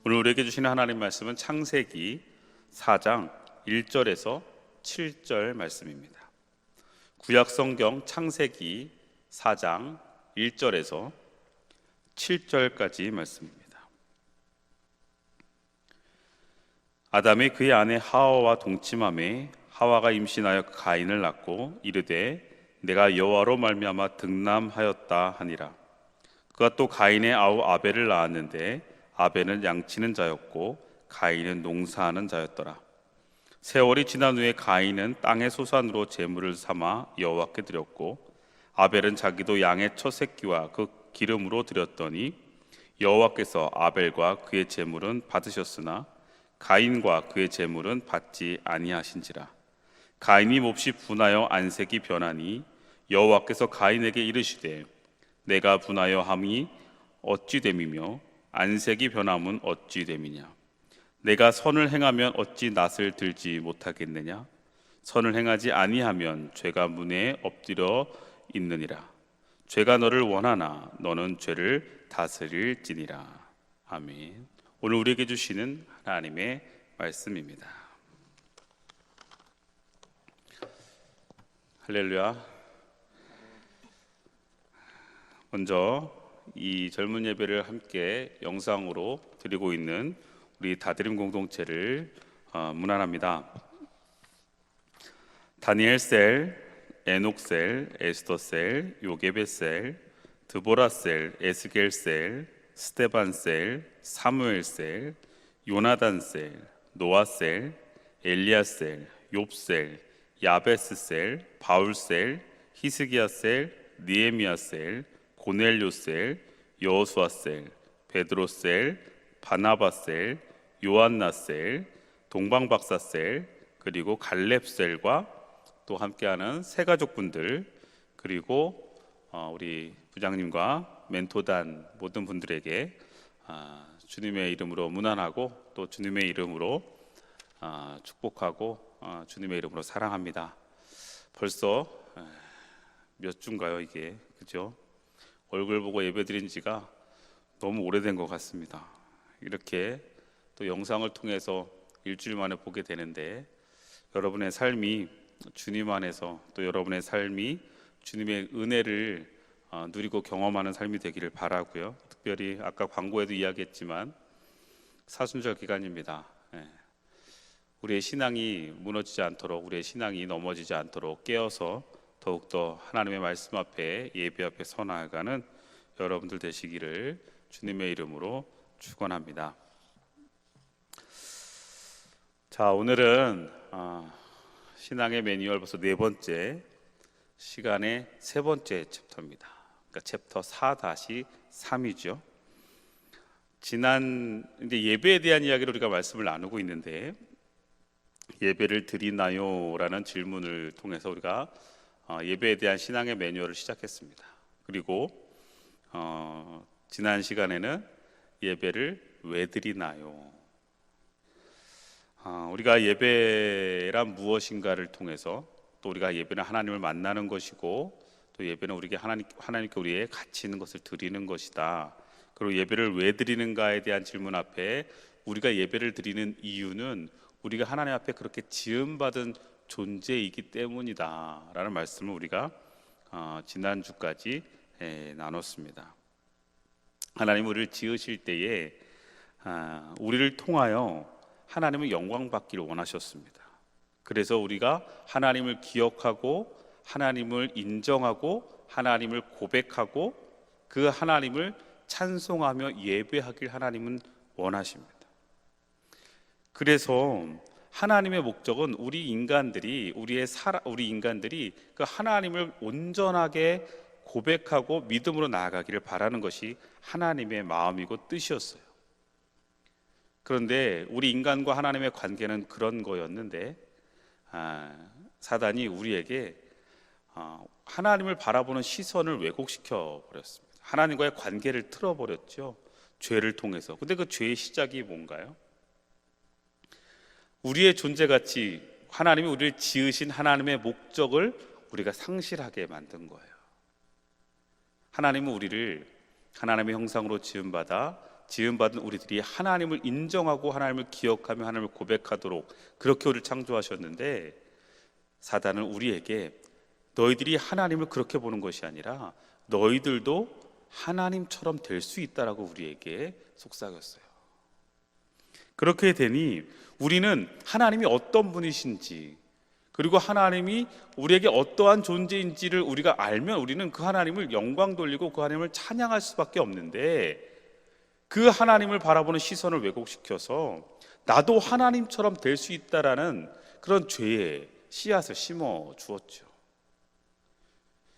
오늘 우리에게 주시는 하나님 말씀은 창세기 4장 1절에서 7절 말씀입니다. 구약 성경 창세기 4장 1절에서 7절까지 말씀입니다. 아담이 그의 아내 하와와 동침하매 하와가 임신하여 가인을 낳고 이르되 내가 여호와로 말미암아 득남하였다 하니라. 그가 또 가인의 아우 아벨을 낳았는데 아벨은 양치는 자였고 가인은 농사하는 자였더라. 세월이 지난 후에 가인은 땅의 소산으로 제물을 삼아 여호와께 드렸고 아벨은 자기도 양의 첫 새끼와 그 기름으로 드렸더니 여호와께서 아벨과 그의 제물은 받으셨으나 가인과 그의 제물은 받지 아니하신지라. 가인이 몹시 분하여 안색이 변하니 여호와께서 가인에게 이르시되 내가 분하여 함이 어찌 됨이며 안색이 변함은 어찌 됨이냐. 내가 선을 행하면 어찌 낯을 들지 못하겠느냐. 선을 행하지 아니하면 죄가 문에 엎드려 있느니라. 죄가 너를 원하나 너는 죄를 다스릴지니라. 아멘. 오늘 우리에게 주시는 하나님의 말씀입니다. 할렐루야. 먼저 이 젊은 예배를 함께 영상으로 드리고 있는 우리 다드림 공동체를 문안합니다. 다니엘셀, 에녹셀, 에스더셀, 요게벳셀, 드보라셀, 에스겔셀, 스테반셀, 사무엘셀, 요나단셀, 노아셀, 엘리야셀, 욥셀, 야베스셀, 바울셀, 히스기야셀, 느헤미야셀, 고넬료셀, 여호수아셀, 베드로셀, 바나바셀, 요한나셀, 동방박사셀, 그리고 갈렙셀과 또 함께하는 세 가족분들, 그리고 우리 부장님과 멘토단 모든 분들에게 주님의 이름으로 문안하고 또 주님의 이름으로 축복하고 주님의 이름으로 사랑합니다. 벌써 몇 주인가요 이게, 그죠? 얼굴 보고 예배드린 지가 너무 오래된 것 같습니다. 이렇게 또 영상을 통해서 일주일 만에 보게 되는데 여러분의 삶이 주님 안에서 또 여러분의 삶이 주님의 은혜를 누리고 경험하는 삶이 되기를 바라고요. 특별히 아까 광고에도 이야기했지만 사순절 기간입니다. 우리의 신앙이 무너지지 않도록, 우리의 신앙이 넘어지지 않도록 깨어서 더욱더 하나님의 말씀 앞에, 예배 앞에 서 나아가는 여러분들 되시기를 주님의 이름으로 축원합니다. 자, 오늘은 신앙의 매뉴얼 벌써 네 번째 시간의 세 번째 챕터입니다. 그러니까 챕터 4-3이죠. 지난 이제 예배에 대한 이야기를 우리가 말씀을 나누고 있는데, 예배를 드리나요? 라는 질문을 통해서 우리가 예배에 대한 신앙의 매뉴얼을 시작했습니다. 그리고 지난 시간에는 예배를 왜 드리나요? 우리가 예배란 무엇인가를 통해서, 또 우리가 예배는 하나님을 만나는 것이고 또 예배는 우리에게 하나님께 우리의 가치 있는 것을 드리는 것이다. 그리고 예배를 왜 드리는가에 대한 질문 앞에 우리가 예배를 드리는 이유는 우리가 하나님 앞에 그렇게 지음받은 존재이기 때문이다 라는 말씀을 우리가 지난주까지 나눴습니다. 하나님은 우리를 지으실 때에 우리를 통하여 하나님은 영광 받기를 원하셨습니다. 그래서 우리가 하나님을 기억하고 하나님을 인정하고 하나님을 고백하고 그 하나님을 찬송하며 예배하길 하나님은 원하십니다. 그래서 하나님의 목적은 우리 인간들이 그 하나님을 온전하게 고백하고 믿음으로 나아가기를 바라는 것이 하나님의 마음이고 뜻이었어요. 그런데 우리 인간과 하나님의 관계는 그런 거였는데 사단이 우리에게 하나님을 바라보는 시선을 왜곡시켜 버렸습니다. 하나님과의 관계를 틀어버렸죠. 죄를 통해서. 근데 그 죄의 시작이 뭔가요? 우리의 존재가치, 하나님이 우리를 지으신 하나님의 목적을 우리가 상실하게 만든 거예요. 하나님은 우리를 하나님의 형상으로 지음받아 지음받은 우리들이 하나님을 인정하고 하나님을 기억하며 하나님을 고백하도록 그렇게 우리를 창조하셨는데, 사단은 우리에게 너희들이 하나님을 그렇게 보는 것이 아니라 너희들도 하나님처럼 될 수 있다라고 우리에게 속삭였어요. 그렇게 되니 우리는 하나님이 어떤 분이신지, 그리고 하나님이 우리에게 어떠한 존재인지를 우리가 알면 우리는 그 하나님을 영광 돌리고 그 하나님을 찬양할 수밖에 없는데, 그 하나님을 바라보는 시선을 왜곡시켜서 나도 하나님처럼 될 수 있다라는 그런 죄의 씨앗을 심어 주었죠.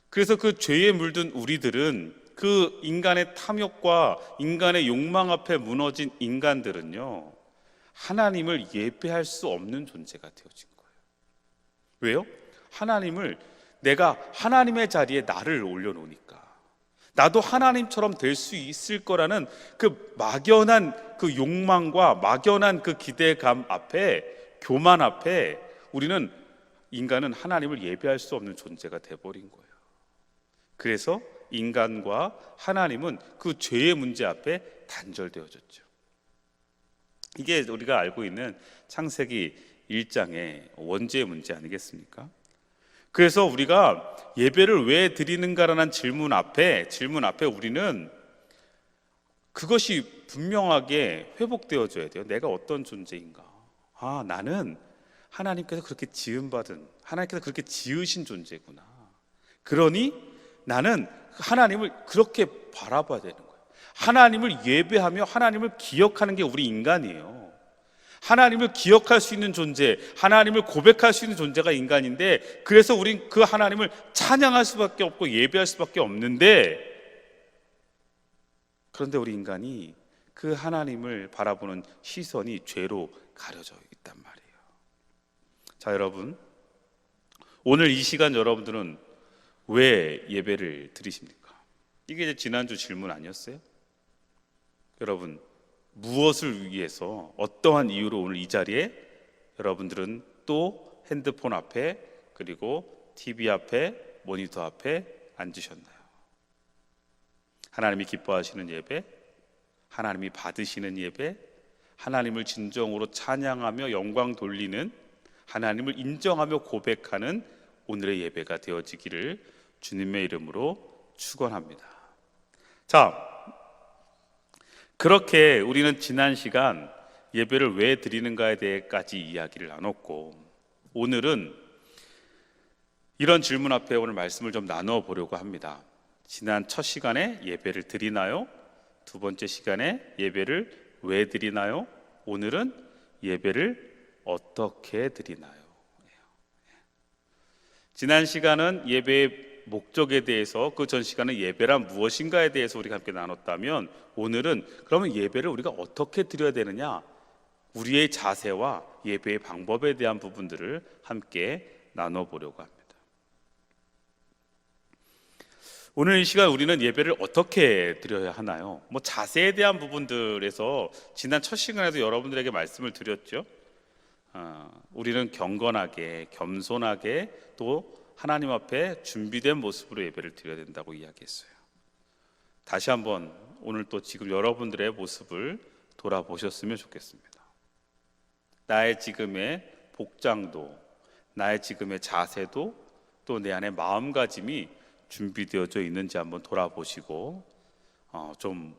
그래서 그 죄에 물든 우리들은, 그 인간의 탐욕과 인간의 욕망 앞에 무너진 인간들은요, 하나님을 예배할 수 없는 존재가 되어진 거예요. 왜요? 하나님을, 내가 하나님의 자리에 나를 올려놓으니까, 나도 하나님처럼 될 수 있을 거라는 그 막연한 그 욕망과 막연한 그 기대감 앞에, 교만 앞에 우리는, 인간은 하나님을 예배할 수 없는 존재가 돼버린 거예요. 그래서 인간과 하나님은 그 죄의 문제 앞에 단절되어졌죠. 이게 우리가 알고 있는 창세기 1장의 원죄의 문제 아니겠습니까? 그래서 우리가 예배를 왜 드리는가라는 질문 앞에 우리는 그것이 분명하게 회복되어져야 돼요. 내가 어떤 존재인가? 나는 하나님께서 그렇게 지음받은, 하나님께서 그렇게 지으신 존재구나. 그러니 나는 하나님을 그렇게 바라봐야 되는 거예요. 하나님을 예배하며 하나님을 기억하는 게 우리 인간이에요. 하나님을 기억할 수 있는 존재, 하나님을 고백할 수 있는 존재가 인간인데, 그래서 우린 그 하나님을 찬양할 수밖에 없고 예배할 수밖에 없는데, 그런데 우리 인간이 그 하나님을 바라보는 시선이 죄로 가려져 있단 말이에요. 자, 여러분, 오늘 이 시간 여러분들은 왜 예배를 드리십니까? 이게 이제 지난주 질문 아니었어요? 여러분, 무엇을 위해서, 어떠한 이유로 오늘 이 자리에 여러분들은 또 핸드폰 앞에, 그리고 TV 앞에, 모니터 앞에 앉으셨나요? 하나님이 기뻐하시는 예배, 하나님이 받으시는 예배, 하나님을 진정으로 찬양하며 영광 돌리는, 하나님을 인정하며 고백하는 오늘의 예배가 되어지기를 주님의 이름으로 축원합니다. 자, 그렇게 우리는 지난 시간 예배를 왜 드리는가에 대해까지 이야기를 나눴고, 오늘은 이런 질문 앞에 오늘 말씀을 좀 나눠 보려고 합니다. 지난 첫 시간에 예배를 드리나요? 두 번째 시간에 예배를 왜 드리나요? 오늘은 예배를 어떻게 드리나요? 지난 시간은 예배의 목적에 대해서, 그 전 시간은 예배란 무엇인가에 대해서 우리가 함께 나눴다면, 오늘은 그러면 예배를 우리가 어떻게 드려야 되느냐, 우리의 자세와 예배의 방법에 대한 부분들을 함께 나눠보려고 합니다. 오늘 이 시간 우리는 예배를 어떻게 드려야 하나요? 자세에 대한 부분들에서 지난 첫 시간에도 여러분들에게 말씀을 드렸죠. 우리는 경건하게, 겸손하게, 또 하나님 앞에 준비된 모습으로 예배를 드려야 된다고 이야기했어요. 다시 한번 오늘 또 지금 여러분들의 모습을 돌아보셨으면 좋겠습니다. 나의 지금의 복장도, 나의 지금의 자세도, 또 내 안의 마음가짐이 준비되어져 있는지 한번 돌아보시고 좀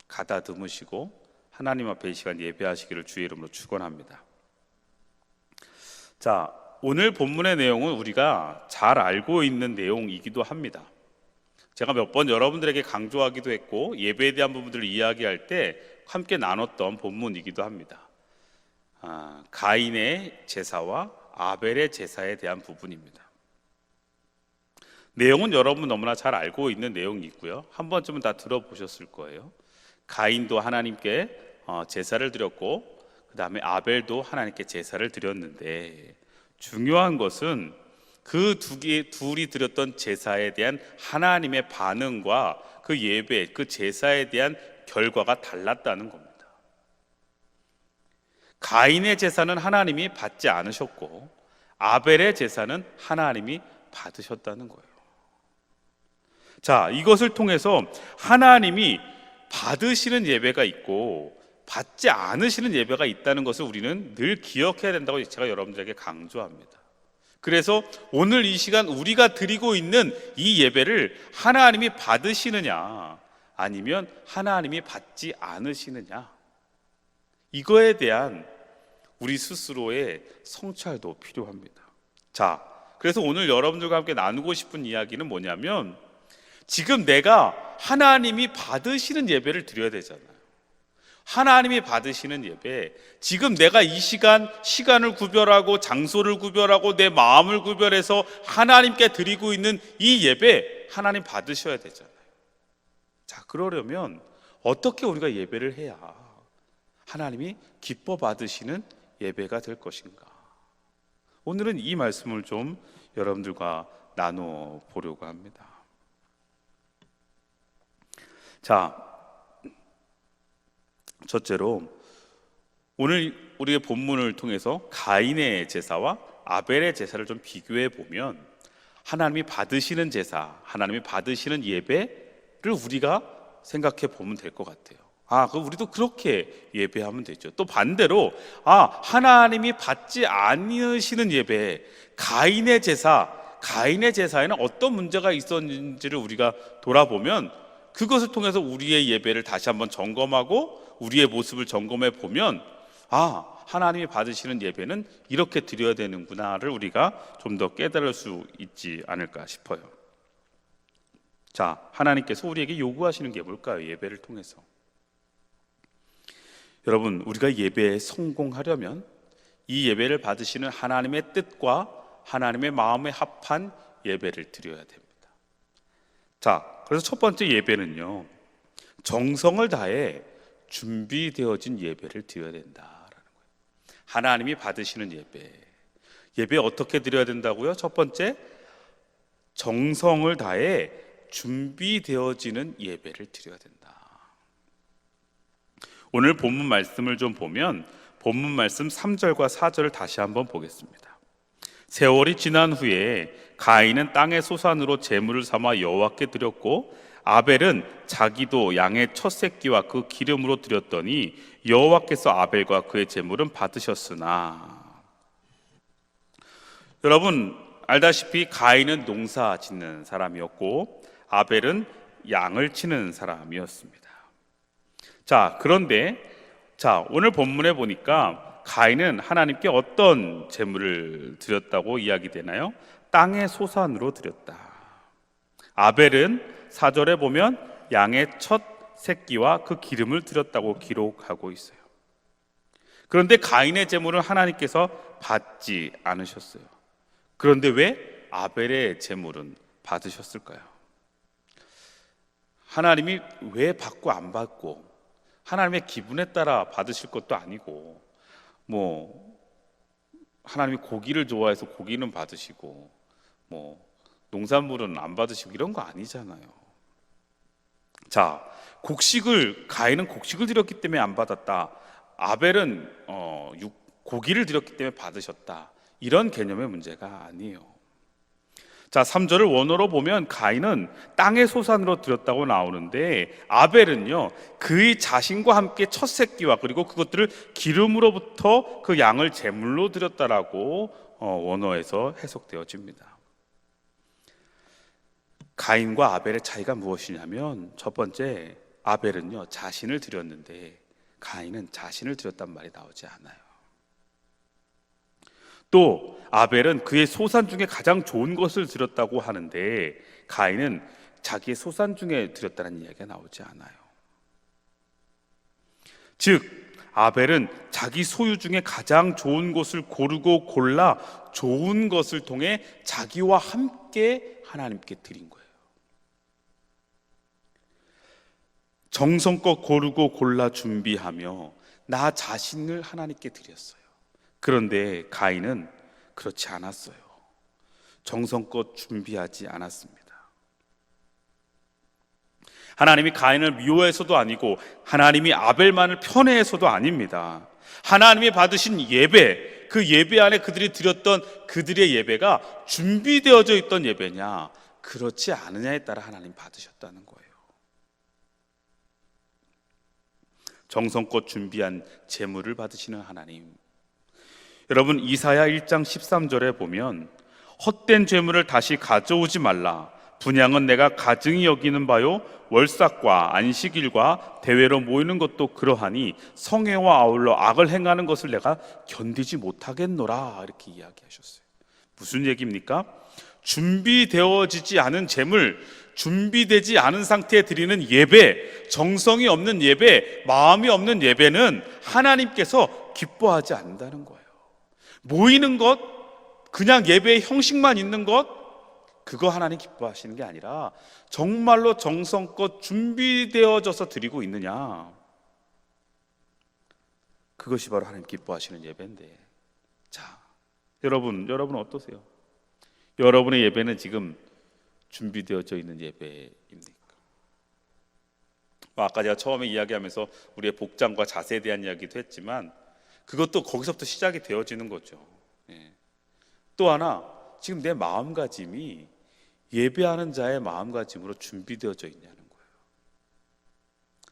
가다듬으시고 하나님 앞에 이 시간 예배하시기를 주의 이름으로 축원합니다. 자, 오늘 본문의 내용은 우리가 잘 알고 있는 내용이기도 합니다. 제가 몇 번 여러분들에게 강조하기도 했고, 예배에 대한 부분들을 이야기할 때 함께 나눴던 본문이기도 합니다. 가인의 제사와 아벨의 제사에 대한 부분입니다. 내용은 여러분 너무나 잘 알고 있는 내용이고요, 한 번쯤은 다 들어보셨을 거예요. 가인도 하나님께 제사를 드렸고, 그 다음에 아벨도 하나님께 제사를 드렸는데, 중요한 것은 그 둘이 드렸던 제사에 대한 하나님의 반응과 그 예배, 그 제사에 대한 결과가 달랐다는 겁니다. 가인의 제사는 하나님이 받지 않으셨고, 아벨의 제사는 하나님이 받으셨다는 거예요. 자, 이것을 통해서 하나님이 받으시는 예배가 있고 받지 않으시는 예배가 있다는 것을 우리는 늘 기억해야 된다고 제가 여러분들에게 강조합니다. 그래서 오늘 이 시간 우리가 드리고 있는 이 예배를 하나님이 받으시느냐 아니면 하나님이 받지 않으시느냐, 이거에 대한 우리 스스로의 성찰도 필요합니다. 자, 그래서 오늘 여러분들과 함께 나누고 싶은 이야기는 뭐냐면, 지금 내가 하나님이 받으시는 예배를 드려야 되잖아요. 하나님이 받으시는 예배, 지금 내가 이 시간을 구별하고 장소를 구별하고 내 마음을 구별해서 하나님께 드리고 있는 이 예배, 하나님 받으셔야 되잖아요. 자, 그러려면 어떻게 우리가 예배를 해야 하나님이 기뻐 받으시는 예배가 될 것인가? 오늘은 이 말씀을 좀 여러분들과 나눠 보려고 합니다. 자, 첫째로 오늘 우리의 본문을 통해서 가인의 제사와 아벨의 제사를 좀 비교해 보면 하나님이 받으시는 제사, 하나님이 받으시는 예배를 우리가 생각해 보면 될 것 같아요. 그럼 우리도 그렇게 예배하면 되죠. 또 반대로 하나님이 받지 않으시는 예배, 가인의 제사에는 어떤 문제가 있었는지를 우리가 돌아보면 그것을 통해서 우리의 예배를 다시 한번 점검하고 우리의 모습을 점검해 보면 하나님이 받으시는 예배는 이렇게 드려야 되는구나를 우리가 좀 더 깨달을 수 있지 않을까 싶어요. 자, 하나님께서 우리에게 요구하시는 게 뭘까요? 예배를 통해서. 여러분, 우리가 예배에 성공하려면 이 예배를 받으시는 하나님의 뜻과 하나님의 마음에 합한 예배를 드려야 됩니다. 자, 그래서 첫 번째 예배는요, 정성을 다해 준비되어진 예배를 드려야 된다라는 거예요. 하나님이 받으시는 예배 어떻게 드려야 된다고요? 첫 번째, 정성을 다해 준비되어지는 예배를 드려야 된다. 오늘 본문 말씀을 좀 보면 본문 말씀 3절과 4절을 다시 한번 보겠습니다. 세월이 지난 후에 가인은 땅의 소산으로 제물을 삼아 여호와께 드렸고 아벨은 자기도 양의 첫 새끼와 그 기름으로 드렸더니 여호와께서 아벨과 그의 제물은 받으셨으나. 여러분 알다시피 가인은 농사 짓는 사람이었고 아벨은 양을 치는 사람이었습니다. 자, 그런데 오늘 본문에 보니까 가인은 하나님께 어떤 제물을 드렸다고 이야기되나요? 땅의 소산으로 드렸다. 아벨은 4절에 보면 양의 첫 새끼와 그 기름을 드렸다고 기록하고 있어요. 그런데 가인의 제물은 하나님께서 받지 않으셨어요. 그런데 왜 아벨의 제물은 받으셨을까요? 하나님이 왜 받고 안 받고, 하나님의 기분에 따라 받으실 것도 아니고, 하나님이 고기를 좋아해서 고기는 받으시고 농산물은 안 받으시고 이런 거 아니잖아요. 자, 가인은 곡식을 드렸기 때문에 안 받았다, 아벨은 고기를 드렸기 때문에 받으셨다, 이런 개념의 문제가 아니에요. 자, 3절을 원어로 보면 가인은 땅의 소산으로 드렸다고 나오는데 아벨은요, 그의 자신과 함께 첫 새끼와 그리고 그것들을 기름으로부터 그 양을 제물로 드렸다라고 원어에서 해석되어집니다. 가인과 아벨의 차이가 무엇이냐면, 첫 번째, 아벨은요 자신을 드렸는데 가인은 자신을 드렸단 말이 나오지 않아요. 또 아벨은 그의 소산 중에 가장 좋은 것을 드렸다고 하는데 가인은 자기의 소산 중에 드렸다는 이야기가 나오지 않아요. 즉 아벨은 자기 소유 중에 가장 좋은 것을 고르고 골라 좋은 것을 통해 자기와 함께 하나님께 드린 거예요. 정성껏 고르고 골라 준비하며 나 자신을 하나님께 드렸어요. 그런데 가인은 그렇지 않았어요. 정성껏 준비하지 않았습니다. 하나님이 가인을 미워해서도 아니고 하나님이 아벨만을 편애해서도 아닙니다. 하나님이 받으신 예배, 그 예배 안에 그들이 드렸던 그들의 예배가 준비되어져 있던 예배냐, 그렇지 않느냐에 따라 하나님 받으셨다는 거예요. 정성껏 준비한 제물을 받으시는 하나님. 여러분, 이사야 1장 13절에 보면 헛된 제물을 다시 가져오지 말라. 분향은 내가 가증히 여기는 바요, 월삭과 안식일과 대회로 모이는 것도 그러하니 성회와 아울러 악을 행하는 것을 내가 견디지 못하겠노라. 이렇게 이야기하셨어요. 무슨 얘기입니까? 준비되어지지 않은 제물, 준비되지 않은 상태에 드리는 예배, 정성이 없는 예배, 마음이 없는 예배는 하나님께서 기뻐하지 않는다는 거예요. 모이는 것, 그냥 예배의 형식만 있는 것, 그거 하나님 기뻐하시는 게 아니라 정말로 정성껏 준비되어져서 드리고 있느냐, 그것이 바로 하나님 기뻐하시는 예배인데, 자, 여러분 어떠세요? 여러분의 예배는 지금 준비되어져 있는 예배입니까? 아까 제가 처음에 이야기하면서 우리의 복장과 자세에 대한 이야기도 했지만 그것도 거기서부터 시작이 되어지는 거죠. 또 하나, 지금 내 마음가짐이 예배하는 자의 마음가짐으로 준비되어져 있냐는 거예요.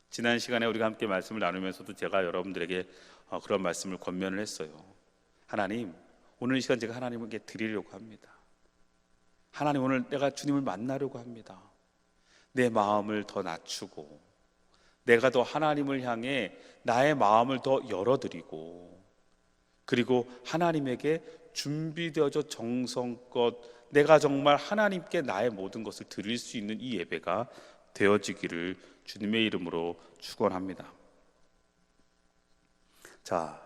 지난 시간에 우리가 함께 말씀을 나누면서도 제가 여러분들에게 그런 말씀을 권면을 했어요. 하나님, 오늘 이 시간 제가 하나님께 드리려고 합니다. 하나님, 오늘 내가 주님을 만나려고 합니다. 내 마음을 더 낮추고 내가 더 하나님을 향해 나의 마음을 더 열어드리고, 그리고 하나님에게 준비되어져 정성껏 내가 정말 하나님께 나의 모든 것을 드릴 수 있는 이 예배가 되어지기를 주님의 이름으로 축원합니다. 자,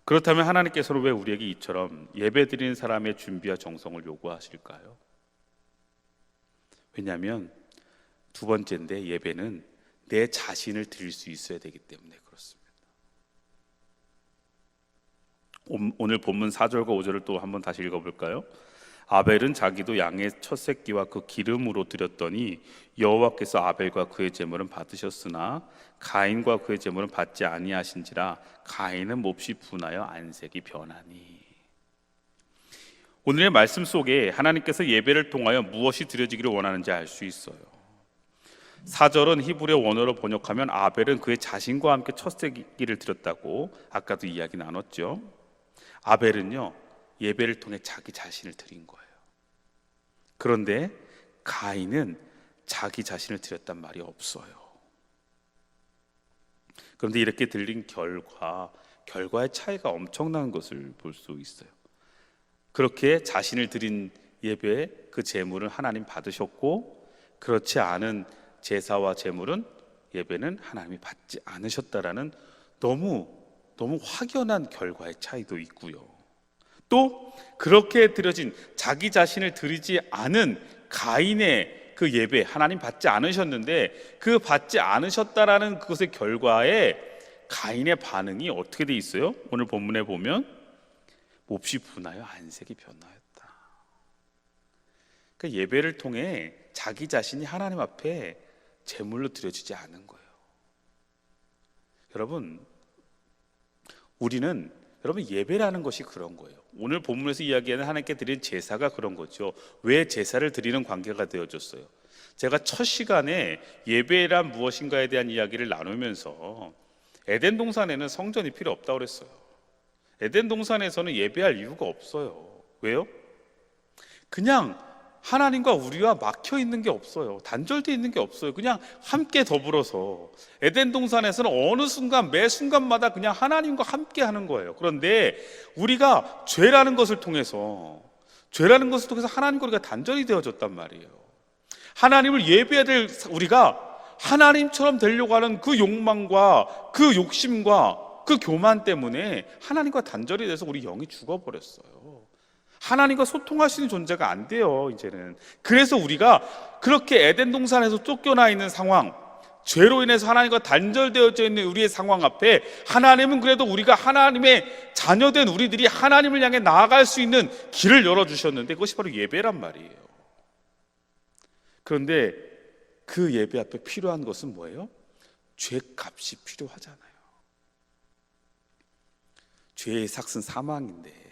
그렇다면 하나님께서는 왜 우리에게 이처럼 예배드리는 사람의 준비와 정성을 요구하실까요? 왜냐하면 두 번째인데, 예배는 내 자신을 드릴 수 있어야 되기 때문에 그렇습니다. 오늘 본문 4절과 5절을 또 한번 다시 읽어볼까요? 아벨은 자기도 양의 첫 새끼와 그 기름으로 드렸더니 여호와께서 아벨과 그의 제물은 받으셨으나 가인과 그의 제물은 받지 아니하신지라 가인은 몹시 분하여 안색이 변하니. 오늘의 말씀 속에 하나님께서 예배를 통하여 무엇이 드려지기를 원하는지 알 수 있어요. 4절은 히브리어 원어로 번역하면 아벨은 그의 자신과 함께 첫 새끼를 드렸다고 아까도 이야기 나눴죠. 아벨은요, 예배를 통해 자기 자신을 드린 거예요. 그런데 가인은 자기 자신을 드렸단 말이 없어요. 그런데 이렇게 드린 결과의 차이가 엄청난 것을 볼 수 있어요. 그렇게 자신을 드린 예배, 그 제물은 하나님 받으셨고, 그렇지 않은 제사와 제물은, 예배는 하나님이 받지 않으셨다라는 너무 확연한 결과의 차이도 있고요. 또 그렇게 드려진 자기 자신을 드리지 않은 가인의 그 예배, 하나님 받지 않으셨는데 그 받지 않으셨다라는 그것의 결과에 가인의 반응이 어떻게 돼 있어요? 오늘 본문에 보면 몹시 분하여 안색이 변하였다. 그러니까 예배를 통해 자기 자신이 하나님 앞에 제물로 드려지지 않은 거예요. 여러분 예배라는 것이 그런 거예요. 오늘 본문에서 이야기하는 하나님께 드린 제사가 그런 거죠. 왜 제사를 드리는 관계가 되어졌어요? 제가 첫 시간에 예배란 무엇인가에 대한 이야기를 나누면서 에덴 동산에는 성전이 필요 없다고 그랬어요. 에덴 동산에서는 예배할 이유가 없어요. 왜요? 그냥 하나님과 우리와 막혀 있는 게 없어요. 단절되어 있는 게 없어요. 그냥 함께 더불어서 에덴 동산에서는 어느 순간 매 순간마다 그냥 하나님과 함께 하는 거예요. 그런데 우리가 죄라는 것을 통해서 하나님과 우리가 단절이 되어졌단 말이에요. 하나님을 예배해야 될 우리가 하나님처럼 되려고 하는 그 욕망과 그 욕심과 그 교만 때문에 하나님과 단절이 돼서 우리 영이 죽어버렸어요. 하나님과 소통할 수 있는 존재가 안 돼요, 이제는. 그래서 우리가 그렇게 에덴 동산에서 쫓겨나 있는 상황, 죄로 인해서 하나님과 단절되어져 있는 우리의 상황 앞에 하나님은 그래도 우리가 하나님의 자녀된 우리들이 하나님을 향해 나아갈 수 있는 길을 열어주셨는데 그것이 바로 예배란 말이에요. 그런데 그 예배 앞에 필요한 것은 뭐예요? 죄값이 필요하잖아요. 죄의 삭은 사망인데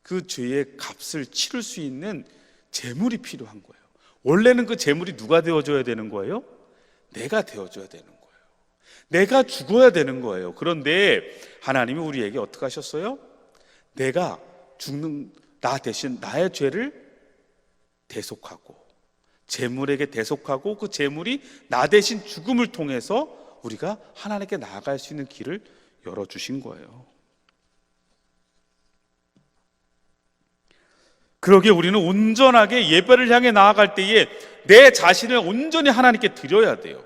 그 죄의 값을 치를 수 있는 제물이 필요한 거예요. 원래는 그 제물이 누가 되어줘야 되는 거예요? 내가 되어줘야 되는 거예요. 내가 죽어야 되는 거예요. 그런데 하나님이 우리에게 어떻게 하셨어요? 내가 죽는, 나 대신 나의 죄를 대속하고, 재물에게 대속하고, 그 재물이 나 대신 죽음을 통해서 우리가 하나님께 나아갈 수 있는 길을 열어주신 거예요. 그러기에 우리는 온전하게 예배를 향해 나아갈 때에 내 자신을 온전히 하나님께 드려야 돼요.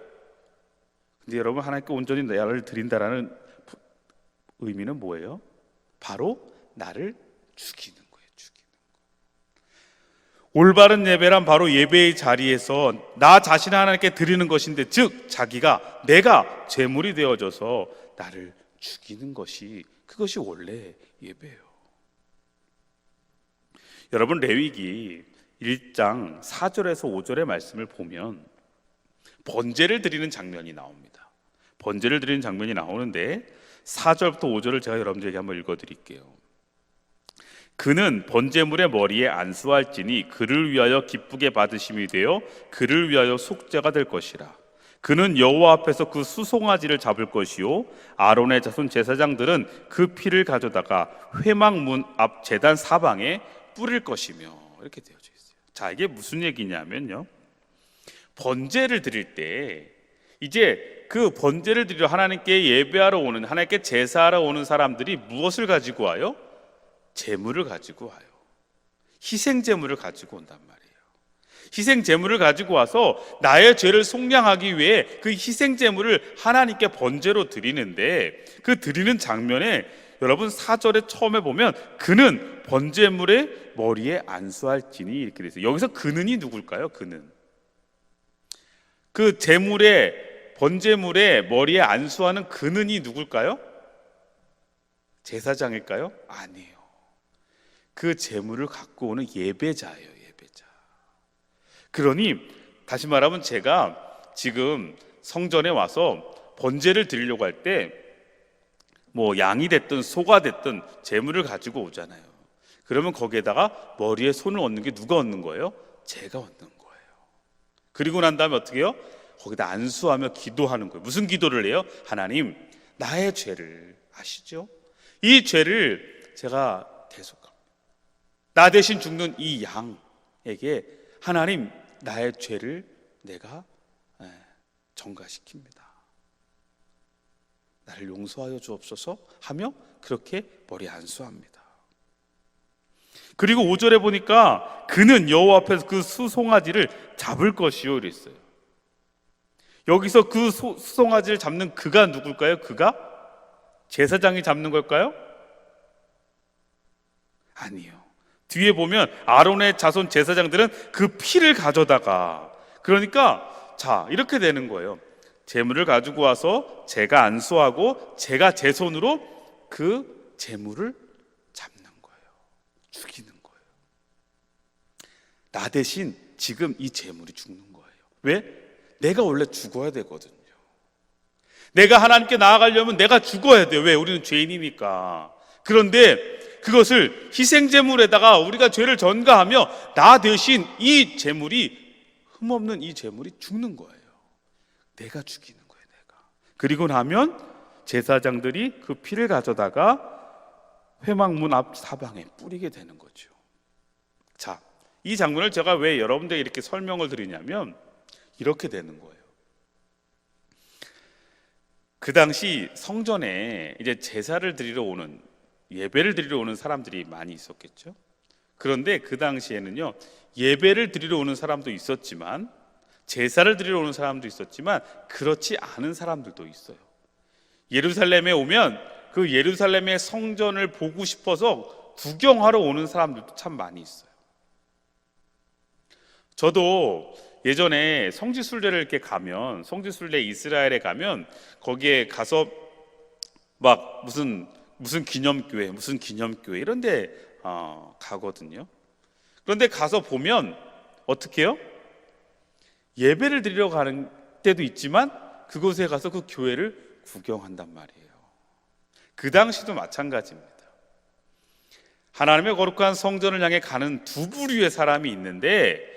근데 여러분, 하나님께 온전히 나를 드린다라는 의미는 뭐예요? 바로 나를 죽이는 거예요. 죽이는 거. 올바른 예배란 바로 예배의 자리에서 나 자신을 하나님께 드리는 것인데, 즉 자기가, 내가 제물이 되어져서 나를 죽이는 것이, 그것이 원래 예배예요. 여러분, 레위기 1장 4절에서 5절의 말씀을 보면 번제를 드리는 장면이 나옵니다. 번제를 드리는 장면이 나오는데 4절부터 5절을 제가 여러분들에게 한번 읽어드릴게요. 그는 번제물의 머리에 안수할지니 그를 위하여 기쁘게 받으심이 되어 그를 위하여 속죄가 될 것이라. 그는 여호와 앞에서 그 수송아지를 잡을 것이요 아론의 자손 제사장들은 그 피를 가져다가 회막문 앞 제단 사방에 뿌릴 것이며, 이렇게 되어져 있어요. 자, 이게 무슨 얘기냐면요, 번제를 드릴 때 이제 그 번제를 드리러 하나님께 예배하러 오는, 하나님께 제사하러 오는 사람들이 무엇을 가지고 와요? 제물을 가지고 와요. 희생 제물을 가지고 온단 말이에요. 희생 제물을 가지고 와서 나의 죄를 속량하기 위해 그 희생 제물을 하나님께 번제로 드리는데, 그 드리는 장면에 여러분 4절에 처음에 보면 그는 번제물의 머리에 안수할지니, 이렇게 되어 있어요. 여기서 그는이 누굴까요? 그는, 그 제물의, 번제물의 머리에 안수하는 그는이 누굴까요? 제사장일까요? 아니에요. 그 제물을 갖고 오는 예배자예요. 예배자. 그러니 다시 말하면 제가 지금 성전에 와서 번제를 드리려고 할 때 뭐 양이 됐든 소가 됐든 제물을 가지고 오잖아요. 그러면 거기에다가 머리에 손을 얹는 게 누가 얹는 거예요? 제가 얹는 거예요. 그리고 난 다음에 어떻게 해요? 거기다 안수하며 기도하는 거예요. 무슨 기도를 해요? 하나님, 나의 죄를 아시죠? 이 죄를 제가 대속합니다. 나 대신 죽는 이 양에게 하나님, 나의 죄를 내가 전가시킵니다. 나를 용서하여 주옵소서 하며 그렇게 머리에 안수합니다. 그리고 5절에 보니까 그는 여호와 앞에서 그 수송아지를 잡을 것이요, 이랬어요. 여기서 그 수송아지를 잡는 그가 누굴까요? 그가 제사장이 잡는 걸까요? 아니요. 뒤에 보면 아론의 자손 제사장들은 그 피를 가져다가, 그러니까 자, 이렇게 되는 거예요. 제물을 가지고 와서 제가 안수하고 제가 제 손으로 그 제물을 잡는 거예요. 죽이는 거예요. 나 대신 지금 이 제물이 죽는 거예요. 왜? 내가 원래 죽어야 되거든요. 내가 하나님께 나아가려면 내가 죽어야 돼요. 왜? 우리는 죄인이니까. 그런데 그것을 희생제물에다가 우리가 죄를 전가하며 나 대신 이 제물이, 흠없는 이 제물이 죽는 거예요. 내가 죽이는 거예요. 내가. 그리고 나면 제사장들이 그 피를 가져다가 회막문 앞 사방에 뿌리게 되는 거죠. 자, 이 장면을 제가 왜 여러분들에게 이렇게 설명을 드리냐면 이렇게 되는 거예요. 그 당시 성전에 이제 제사를 드리러 오는, 예배를 드리러 오는 사람들이 많이 있었겠죠. 그런데 그 당시에는요, 예배를 드리러 오는 사람도 있었지만, 제사를 드리러 오는 사람도 있었지만, 그렇지 않은 사람들도 있어요. 예루살렘에 오면 그 예루살렘의 성전을 보고 싶어서 구경하러 오는 사람들도 참 많이 있어요. 저도 예전에 성지순례를 이렇게 가면, 성지순례 이스라엘에 가면 거기에 가서 막 무슨 기념교회, 무슨 기념교회 이런 데 가거든요. 그런데 가서 보면 어떻게 해요? 예배를 드리러 가는 때도 있지만 그곳에 가서 그 교회를 구경한단 말이에요. 그 당시도 마찬가지입니다. 하나님의 거룩한 성전을 향해 가는 두 부류의 사람이 있는데,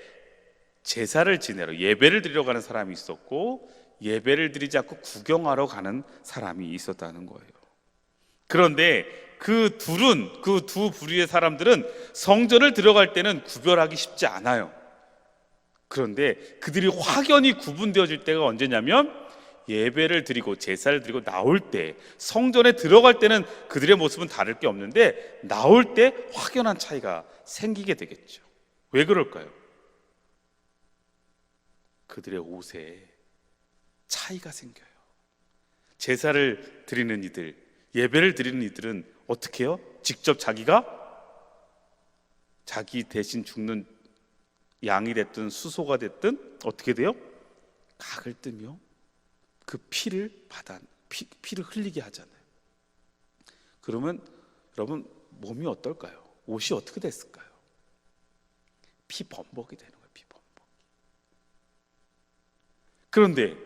제사를 지내러, 예배를 드리러 가는 사람이 있었고, 예배를 드리지 않고 구경하러 가는 사람이 있었다는 거예요. 그런데 그 두 부류의 사람들은 성전을 들어갈 때는 구별하기 쉽지 않아요. 그런데 그들이 확연히 구분되어질 때가 언제냐면 예배를 드리고 제사를 드리고 나올 때, 성전에 들어갈 때는 그들의 모습은 다를 게 없는데 나올 때 확연한 차이가 생기게 되겠죠. 왜 그럴까요? 그들의 옷에 차이가 생겨요. 제사를 드리는 이들, 예배를 드리는 이들은 어떻게 해요? 직접 자기가 자기 대신 죽는 양이 됐든 수소가 됐든 어떻게 돼요? 각을 뜨며 그 피를 피를 흘리게 하잖아요. 그러면 여러분 몸이 어떨까요? 옷이 어떻게 됐을까요? 피범벅이 되는 거예요. 피범벅. 그런데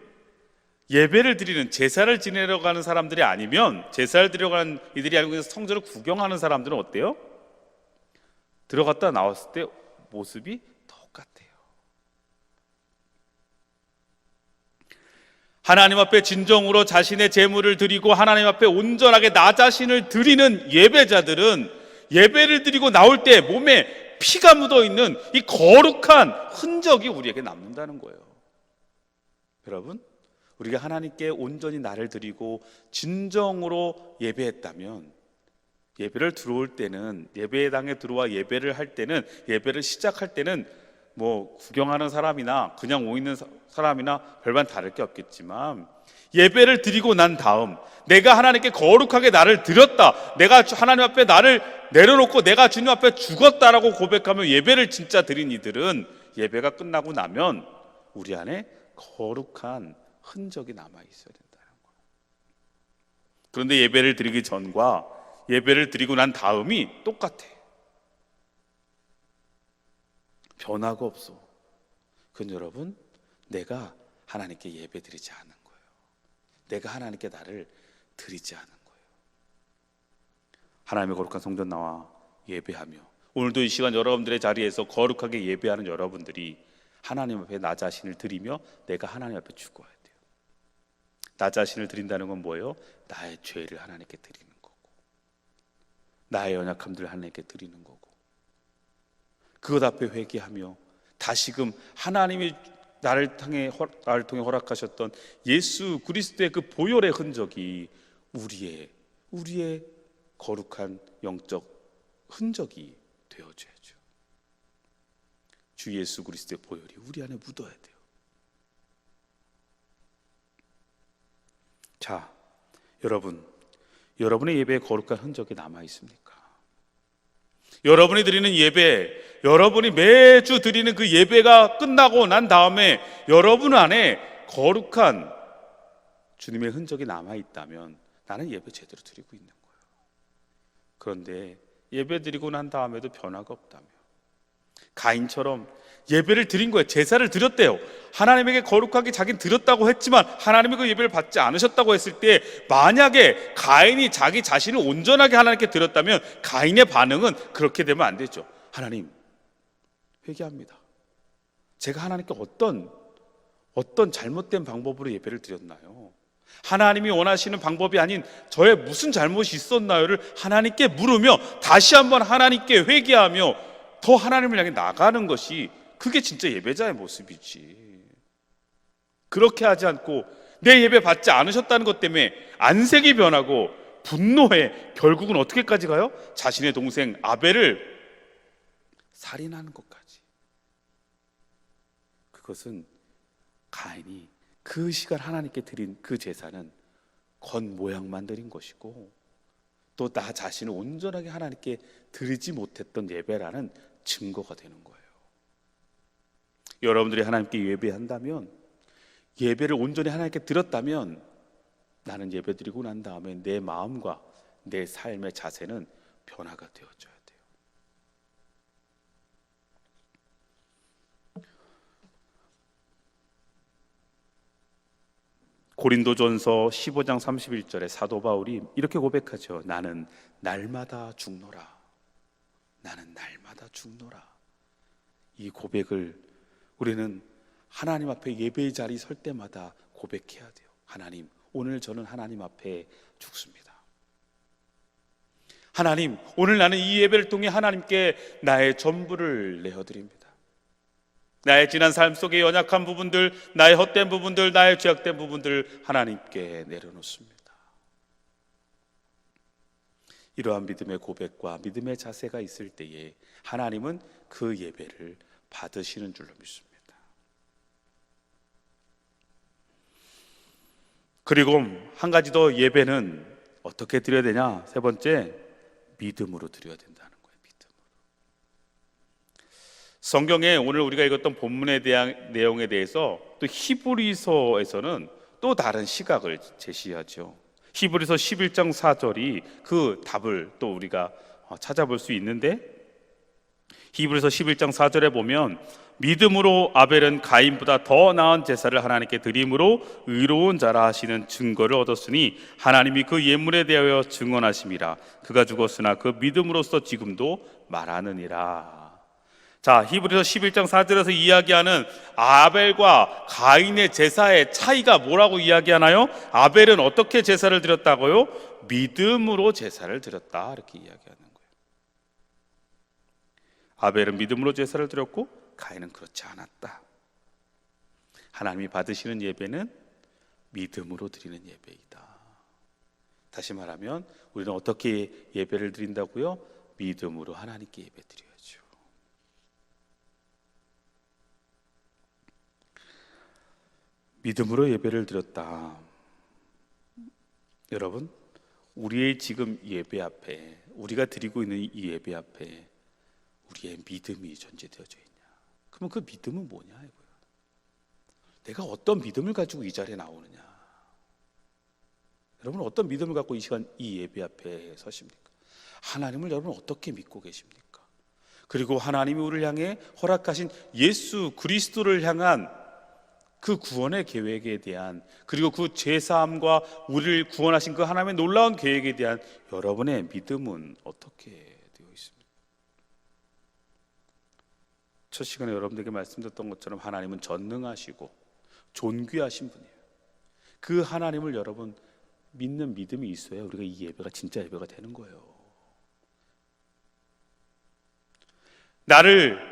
예배를 드리는, 제사를 지내러 가는 사람들이 아니면, 제사를 드리러 가는 이들이 아니고 성전을 구경하는 사람들은 어때요? 들어갔다 나왔을 때 모습이 똑같아요. 하나님 앞에 진정으로 자신의 제물을 드리고 하나님 앞에 온전하게 나 자신을 드리는 예배자들은 예배를 드리고 나올 때 몸에 피가 묻어있는 이 거룩한 흔적이 우리에게 남는다는 거예요. 여러분, 우리가 하나님께 온전히 나를 드리고 진정으로 예배했다면, 예배를 들어올 때는, 예배당에 들어와 예배를 할 때는, 예배를 시작할 때는 뭐 구경하는 사람이나 그냥 오 있는 사람이나 별반 다를 게 없겠지만, 예배를 드리고 난 다음 내가 하나님께 거룩하게 나를 드렸다, 내가 하나님 앞에 나를 내려놓고 내가 주님 앞에 죽었다라고 고백하며 예배를 진짜 드린 이들은 예배가 끝나고 나면 우리 안에 거룩한 흔적이 남아 있어야 된다는 거예요. 그런데 예배를 드리기 전과 예배를 드리고 난 다음이 똑같아. 변화가 없어. 그건 여러분, 내가 하나님께 예배 드리지 않은 거예요. 내가 하나님께 나를 드리지 않은 거예요. 하나님의 거룩한 성전 나와 예배하며, 오늘도 이 시간 여러분들의 자리에서 거룩하게 예배하는 여러분들이 하나님 앞에 나 자신을 드리며 내가 하나님 앞에 죽어야 돼요. 나 자신을 드린다는 건 뭐예요? 나의 죄를 하나님께 드리는 거고, 나의 연약함들을 하나님께 드리는 거고, 그것 앞에 회개하며 다시금 하나님이 나를 통해 허락하셨던 예수 그리스도의 그 보혈의 흔적이 우리의 거룩한 영적 흔적이 되어줘야죠. 주 예수 그리스도의 보혈이 우리 안에 묻어야 돼요. 자, 여러분의 예배에 거룩한 흔적이 남아 있습니까? 여러분이 드리는 예배, 여러분이 매주 드리는 그 예배가 끝나고 난 다음에 여러분 안에 거룩한 주님의 흔적이 남아 있다면 나는 예배 제대로 드리고 있는 거예요. 그런데 예배 드리고 난 다음에도 변화가 없다면, 가인처럼 예배를 드린 거예요. 제사를 드렸대요. 하나님에게 거룩하게 자기는 드렸다고 했지만 하나님이 그 예배를 받지 않으셨다고 했을 때, 만약에 가인이 자기 자신을 온전하게 하나님께 드렸다면 가인의 반응은 그렇게 되면 안 되죠. 하나님, 회개합니다. 제가 하나님께 어떤 잘못된 방법으로 예배를 드렸나요? 하나님이 원하시는 방법이 아닌 저의 무슨 잘못이 있었나요를 하나님께 물으며 다시 한번 하나님께 회개하며 더 하나님을 향해 나가는 것이, 그게 진짜 예배자의 모습이지. 그렇게 하지 않고 내 예배 받지 않으셨다는 것 때문에 안색이 변하고 분노해 결국은 어떻게까지 가요? 자신의 동생 아벨을 살인하는 것까지. 그것은 가인이 그 시간 하나님께 드린 그 제사는 겉모양만 드린 것이고, 또 나 자신을 온전하게 하나님께 드리지 못했던 예배라는 증거가 되는 거예요. 여러분들이 하나님께 예배한다면, 예배를 온전히 하나님께 드렸다면, 나는 예배 드리고 난 다음에 내 마음과 내 삶의 자세는 변화가 되어져야 돼요. 고린도전서 15장 31절에 사도 바울이 이렇게 고백하죠. 나는 날마다 죽노라. 나는 날마다 죽노라. 이 고백을 우리는 하나님 앞에 예배의 자리 설 때마다 고백해야 돼요. 하나님, 오늘 저는 하나님 앞에 죽습니다. 하나님, 오늘 나는 이 예배를 통해 하나님께 나의 전부를 내어드립니다. 나의 지난 삶 속의 연약한 부분들, 나의 헛된 부분들, 나의 죄악된 부분들 하나님께 내려놓습니다. 이러한 믿음의 고백과 믿음의 자세가 있을 때에 하나님은 그 예배를 받으시는 줄로 믿습니다. 그리고 한 가지 더, 예배는 어떻게 드려야 되냐? 세 번째, 믿음으로 드려야 된다는 거예요. 믿음으로. 성경에 오늘 우리가 읽었던 본문에 대한 내용에 대해서 또 히브리서에서는 또 다른 시각을 제시하죠. 히브리서 11장 4절이 그 답을 또 우리가 찾아볼 수 있는데, 히브리서 11장 4절에 보면 믿음으로 아벨은 가인보다 더 나은 제사를 하나님께 드림으로 의로운 자라 하시는 증거를 얻었으니 하나님이 그 예물에 대하여 증언하심이라. 그가 죽었으나 그 믿음으로써 지금도 말하느니라. 자, 히브리서 11장 4절에서 이야기하는 아벨과 가인의 제사의 차이가 뭐라고 이야기하나요? 아벨은 어떻게 제사를 드렸다고요? 믿음으로 제사를 드렸다, 이렇게 이야기하는 거예요. 아벨은 믿음으로 제사를 드렸고 가인은 그렇지 않았다. 하나님이 받으시는 예배는 믿음으로 드리는 예배이다. 다시 말하면 우리는 어떻게 예배를 드린다고요? 믿음으로 하나님께 예배 드려야죠. 믿음으로 예배를 드렸다. 여러분, 우리의 지금 예배 앞에, 우리가 드리고 있는 이 예배 앞에 우리의 믿음이 전제되어져 있냐? 그러면 그 믿음은 뭐냐 이거예요. 내가 어떤 믿음을 가지고 이 자리에 나오느냐? 여러분, 어떤 믿음을 갖고 이 시간 이 예배 앞에 서십니까? 하나님을 여러분 어떻게 믿고 계십니까? 그리고 하나님이 우리를 향해 허락하신 예수 그리스도를 향한 그 구원의 계획에 대한, 그리고 그 죄사함과 우리를 구원하신 그 하나님의 놀라운 계획에 대한 여러분의 믿음은 어떻게 되어 있습니까? 첫 시간에 여러분들에게 말씀드렸던 것처럼 하나님은 전능하시고 존귀하신 분이에요. 그 하나님을 여러분 믿는 믿음이 있어야 우리가 이 예배가 진짜 예배가 되는 거예요.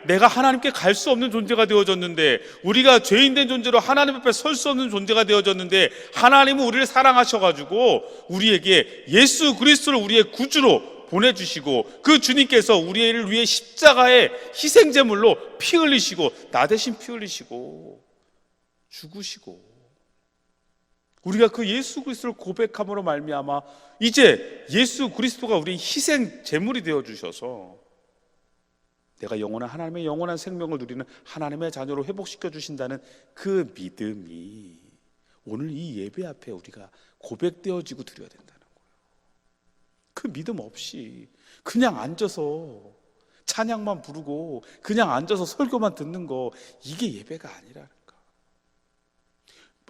내가 하나님께 갈 수 없는 존재가 되어졌는데, 우리가 죄인된 존재로 하나님 앞에 설 수 없는 존재가 되어졌는데, 하나님은 우리를 사랑하셔가지고 우리에게 예수 그리스도를 우리의 구주로 보내주시고, 그 주님께서 우리를 위해 십자가의 희생제물로 피 흘리시고, 나 대신 피 흘리시고 죽으시고, 우리가 그 예수 그리스도를 고백함으로 말미암아 이제 예수 그리스도가 우리의 희생 제물이 되어 주셔서 내가 영원한 하나님의 영원한 생명을 누리는 하나님의 자녀로 회복시켜 주신다는 그 믿음이 오늘 이 예배 앞에 우리가 고백되어지고 드려야 된다는 거예요. 그 믿음 없이 그냥 앉아서 찬양만 부르고 그냥 앉아서 설교만 듣는 거, 이게 예배가 아니라는 거.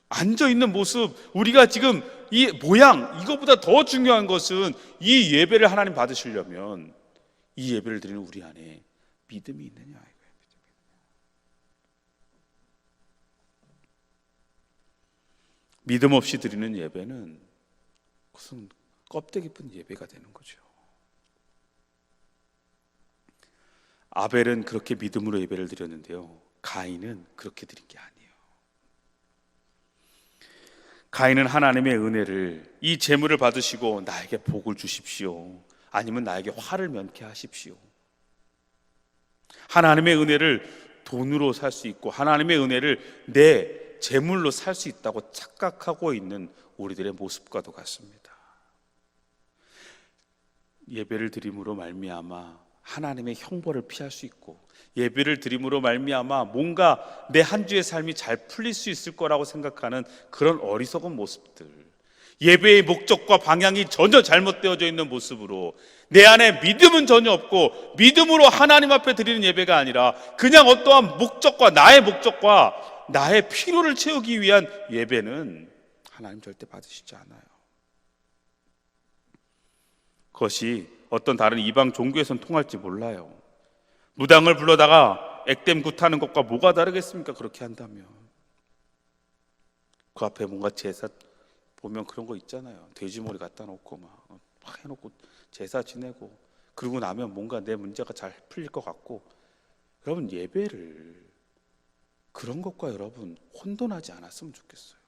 앉아있는 모습, 우리가 지금 이 모양, 이것보다 더 중요한 것은 이 예배를 하나님 받으시려면 이 예배를 드리는 우리 안에 믿음이 있느냐 이거예요. 믿음 없이 드리는 예배는 무슨 껍데기 픈 예배가 되는 거죠. 아벨은 그렇게 믿음으로 예배를 드렸는데요, 가인은 그렇게 드린 게 아니에요. 가인은 하나님의 은혜를, 이 재물을 받으시고 나에게 복을 주십시오, 아니면 나에게 화를 면케 하십시오, 하나님의 은혜를 돈으로 살 수 있고 하나님의 은혜를 내 재물로 살 수 있다고 착각하고 있는 우리들의 모습과도 같습니다. 예배를 드림으로 말미암아 하나님의 형벌을 피할 수 있고, 예배를 드림으로 말미암아 뭔가 내 한 주의 삶이 잘 풀릴 수 있을 거라고 생각하는 그런 어리석은 모습들, 예배의 목적과 방향이 전혀 잘못되어져 있는 모습으로 내 안에 믿음은 전혀 없고 믿음으로 하나님 앞에 드리는 예배가 아니라 그냥 어떠한 목적과 나의 필요를 채우기 위한 예배는 하나님 절대 받으시지 않아요. 그것이 어떤 다른 이방 종교에선 통할지 몰라요. 무당을 불러다가 액땜 굿하는 것과 뭐가 다르겠습니까? 그렇게 한다면 그 앞에 뭔가 제사 보면 그런 거 있잖아요. 돼지머리 갖다 놓고 막 해놓고 제사 지내고 그러고 나면 뭔가 내 문제가 잘 풀릴 것 같고, 여러분 예배를 그런 것과 여러분 혼돈하지 않았으면 좋겠어요.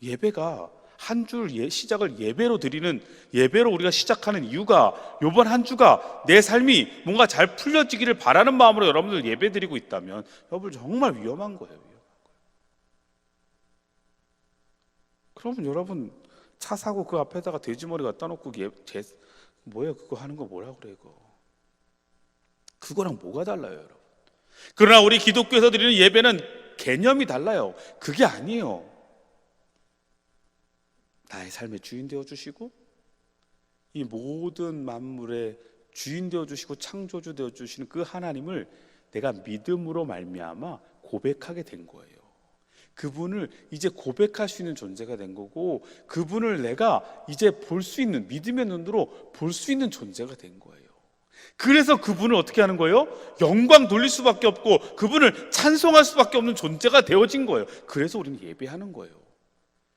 예배가 한 줄 시작을 예배로 드리는, 예배로 우리가 시작하는 이유가 이번 한 주가 내 삶이 뭔가 잘 풀려지기를 바라는 마음으로 여러분들 예배 드리고 있다면 여러분 정말 위험한 거예요. 그러면 여러분 차 사고 그 앞에다가 돼지머리 갖다 놓고 뭐야 그거 하는 거 뭐라 그래 이거. 그거랑 뭐가 달라요 여러분. 그러나 우리 기독교에서 드리는 예배는 개념이 달라요. 그게 아니에요. 나의 삶의 주인 되어주시고 이 모든 만물의 주인 되어주시고 창조주 되어주시는 그 하나님을 내가 믿음으로 말미암아 고백하게 된 거예요. 그분을 이제 고백할 수 있는 존재가 된 거고, 그분을 내가 이제 볼 수 있는, 믿음의 눈으로 볼 수 있는 존재가 된 거예요. 그래서 그분을 어떻게 하는 거예요? 영광 돌릴 수밖에 없고 그분을 찬송할 수밖에 없는 존재가 되어진 거예요. 그래서 우리는 예배하는 거예요.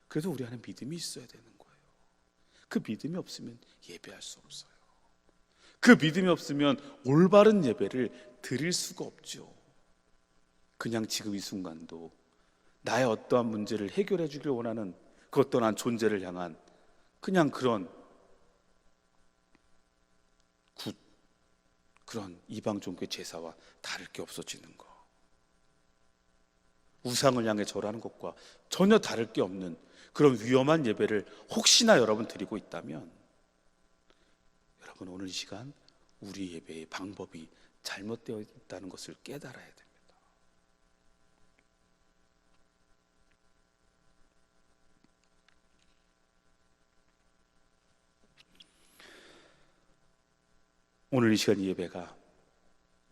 그래서 우리 안에 믿음이 있어야 되는 거예요. 그 믿음이 없으면 예배할 수 없어요. 그 믿음이 없으면 올바른 예배를 드릴 수가 없죠. 그냥 지금 이 순간도 나의 어떠한 문제를 해결해 주길 원하는 그 어떠한 존재를 향한 그냥 그런 이방 종교의 제사와 다를 게 없어지는 거, 우상을 향해 절하는 것과 전혀 다를 게 없는 그런 위험한 예배를 혹시나 여러분 드리고 있다면, 여러분 오늘 이 시간 우리 예배의 방법이 잘못되어 있다는 것을 깨달아야 됩니다. 오늘 이 시간 이 예배가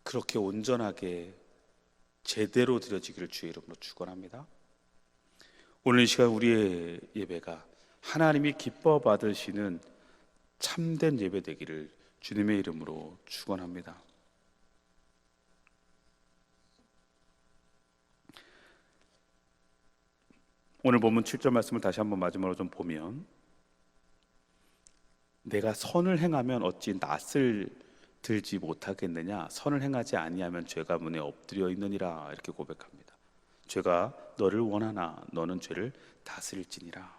그렇게 온전하게 제대로 드려지기를 주의 이름으로 축원합니다. 오늘 이 시간 우리의 예배가 하나님이 기뻐 받으시는 참된 예배 되기를 주님의 이름으로 축원합니다. 오늘 본문 7절 말씀을 다시 한번 마지막으로 좀 보면, 내가 선을 행하면 어찌 낯을 들지 못하겠느냐, 선을 행하지 아니하면 죄가 문에 엎드려 있느니라, 이렇게 고백합니다. 죄가 너를 원하나 너는 죄를 다스릴지니라.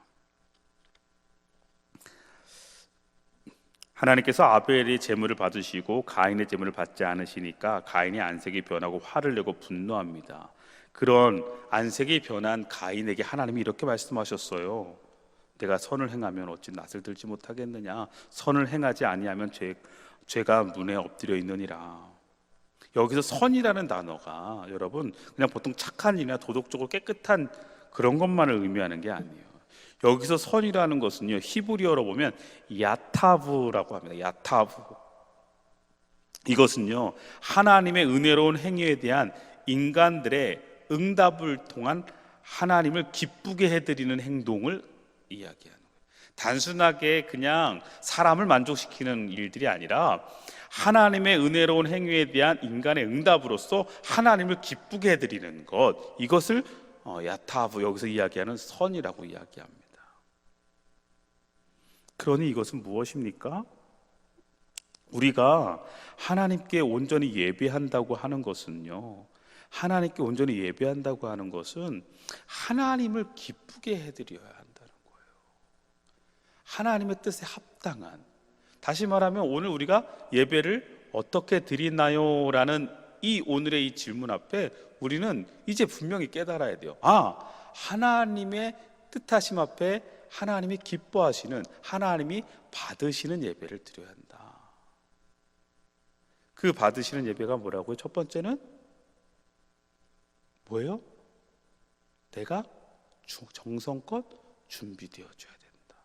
하나님께서 아벨의 제물을 받으시고 가인의 제물을 받지 않으시니까 가인이 안색이 변하고 화를 내고 분노합니다. 그런 안색이 변한 가인에게 하나님이 이렇게 말씀하셨어요. 내가 선을 행하면 어찌 낯을 들지 못하겠느냐, 선을 행하지 아니하면 죄가 문에 엎드려 있느니라. 여기서 선이라는 단어가 여러분 그냥 보통 착한 일이나 도덕적으로 깨끗한 그런 것만을 의미하는 게 아니에요. 여기서 선이라는 것은요, 히브리어로 보면 야타브라고 합니다. 야타브. 이것은요, 하나님의 은혜로운 행위에 대한 인간들의 응답을 통한 하나님을 기쁘게 해드리는 행동을 이야기하는 거예요. 단순하게 그냥 사람을 만족시키는 일들이 아니라 하나님의 은혜로운 행위에 대한 인간의 응답으로서 하나님을 기쁘게 해드리는 것, 이것을 야타브, 여기서 이야기하는 선이라고 이야기합니다. 그러니 이것은 무엇입니까? 우리가 하나님께 온전히 예배한다고 하는 것은요, 하나님께 온전히 예배한다고 하는 것은 하나님을 기쁘게 해드려야 한다는 거예요. 하나님의 뜻에 합당한, 다시 말하면 오늘 우리가 예배를 어떻게 드리나요? 라는 이 오늘의 이 질문 앞에 우리는 이제 분명히 깨달아야 돼요. 하나님의 뜻하심 앞에 하나님이 기뻐하시는, 하나님이 받으시는 예배를 드려야 한다. 그 받으시는 예배가 뭐라고요? 첫 번째는 뭐예요? 내가 정성껏 준비되어져야 된다.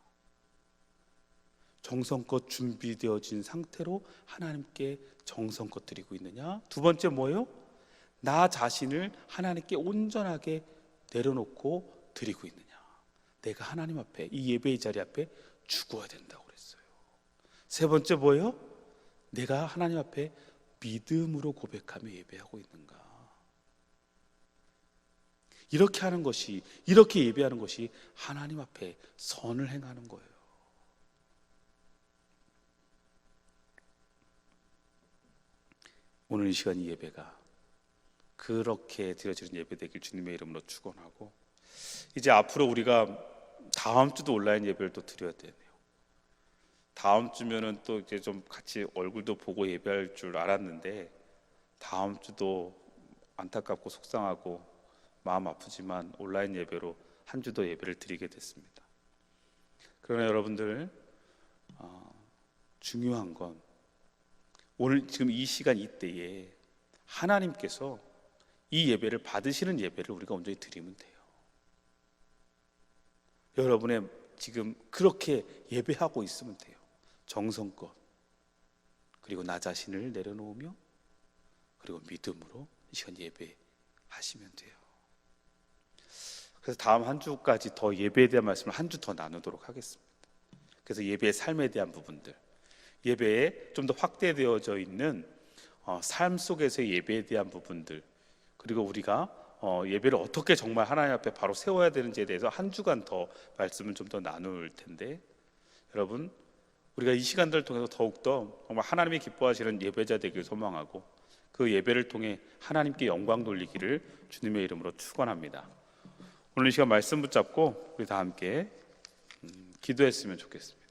정성껏 준비되어진 상태로 하나님께 정성껏 드리고 있느냐? 두 번째 뭐예요? 나 자신을 하나님께 온전하게 내려놓고 드리고 있느냐? 내가 하나님 앞에, 이 예배의 자리 앞에 죽어야 된다고 그랬어요. 세 번째 뭐예요? 내가 하나님 앞에 믿음으로 고백하며 예배하고 있는가? 이렇게 하는 것이, 이렇게 예배하는 것이 하나님 앞에 선을 행하는 거예요. 오늘 이 시간 이 예배가 그렇게 드려지는 예배 되길 주님의 이름으로 축원하고, 이제 앞으로 우리가 다음 주도 온라인 예배를 또 드려야 되네요. 다음 주면은 또 이제 좀 같이 얼굴도 보고 예배할 줄 알았는데, 다음 주도 안타깝고 속상하고 마음 아프지만 온라인 예배로 한 주 더 예배를 드리게 됐습니다. 그러나 여러분들, 중요한 건 오늘 지금 이 시간 이때에 하나님께서 이 예배를 받으시는 예배를 우리가 온전히 드리면 돼요. 여러분의 지금 그렇게 예배하고 있으면 돼요. 정성껏, 그리고 나 자신을 내려놓으며, 그리고 믿음으로 이 시간 예배하시면 돼요. 그래서 다음 한 주까지 더 예배에 대한 말씀을 한 주 더 나누도록 하겠습니다. 그래서 예배의 삶에 대한 부분들, 예배에 좀 더 확대되어져 있는 삶 속에서의 예배에 대한 부분들, 그리고 우리가 예배를 어떻게 정말 하나님 앞에 바로 세워야 되는지에 대해서 한 주간 더 말씀을 좀 더 나눌 텐데, 여러분, 우리가 이 시간들을 통해서 더욱더 정말 하나님이 기뻐하시는 예배자 되길 소망하고, 그 예배를 통해 하나님께 영광 돌리기를 주님의 이름으로 축원합니다. 오늘 이 시간 말씀 붙잡고 우리 다 함께 기도했으면 좋겠습니다.